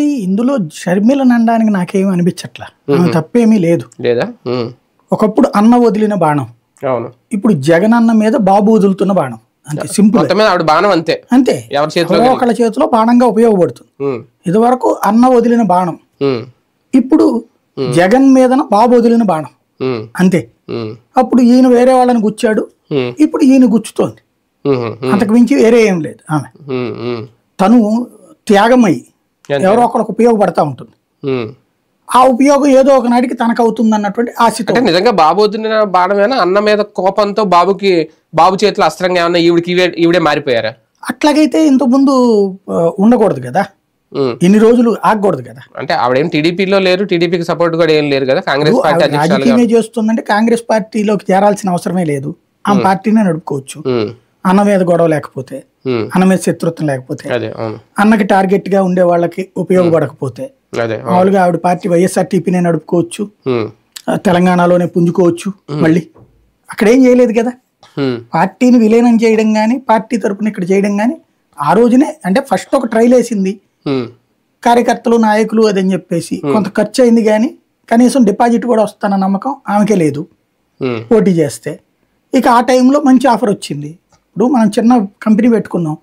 ఇందులో షర్మిలను అనడానికి నాకేమీ అనిపించట్లా. ఆమె తప్పేమీ లేదు. లేదా ఒకప్పుడు అన్న వదిలిన బాణం, అవును, ఇప్పుడు జగన్ అన్న మీద బాబు వదులుతున్న బాణం. అంతే, సింపుల్. మొత్తం మీద ఆవిడ బాణం అంతే, అంతే, ఎవరి చేతిలో ఒకళ్ళ చేతిలో బాణంగా ఉపయోగపడుతుంది. ఇది వరకు అన్న వదిలిన బాణం, ఇప్పుడు జగన్ మీదన బాబు వదిలిన బాణం, అంతే. అప్పుడు ఈయన వేరే వాళ్ళని గుచ్చాడు, ఇప్పుడు ఈయన గుచ్చుతోంది. అంతకు మించి వేరే ఏం లేదు. ఆమె తను త్యాగమయ్యి ఎవరో ఒకరికి ఉపయోగపడతా ఉంటుంది. ఆ ఉపయోగం ఏదో ఒక నాటికి తనకు అవుతుంది అన్నటువంటి ఆశతో. అంటే నిజంగా బాబు వదిలిన బాణమేనా? అన్న మీద కోపంతో బాబు చేతిలో అస్త్రంగా ఏమన్నా ఈవిడే మారిపోయారా? అట్లాగైతే ఇంతకుముందు ఉండకూడదు కదా, ఇన్ని రోజులు ఆగకూడదు కదా. అంటే ఆవిడేం టీడీపీలో లేరు, టీడీపీకి సపోర్ట్ కూడా ఏం లేరు కదా. కాంగ్రెస్ పార్టీ రాజకీయమే చేస్తుందంటే కాంగ్రెస్ పార్టీలోకి చేరాల్సిన అవసరమే లేదు. ఆ పార్టీనే నడుపుకోవచ్చు. అన్న మీద గొడవ లేకపోతే, అన్న మీద శత్రుత్వం లేకపోతే, అన్నకి టార్గెట్ గా ఉండే వాళ్ళకి ఉపయోగపడకపోతే, మామూలుగా ఆవిడ పార్టీ వైఎస్ఆర్టీపీనే నడుపుకోవచ్చు, తెలంగాణలోనే పుంజుకోవచ్చు. మళ్ళీ అక్కడేం చేయలేదు కదా. పార్టీని విలీనం చేయడం కానీ, పార్టీ తరపున ఇక్కడ చేయడం కానీ ఆ రోజునే, అంటే ఫస్ట్ ఒక ట్రైల్ వేసింది కార్యకర్తలు నాయకులు అదని చెప్పేసి, కొంత ఖర్చు అయింది కానీ కనీసం డిపాజిట్ కూడా వస్తానన్న నమ్మకం ఆమెకే లేదు పోటీ చేస్తే. ఇక ఆ టైంలో మంచి ఆఫర్ వచ్చింది. ఇప్పుడు మనం చిన్న కంపెనీ పెట్టుకున్నాం,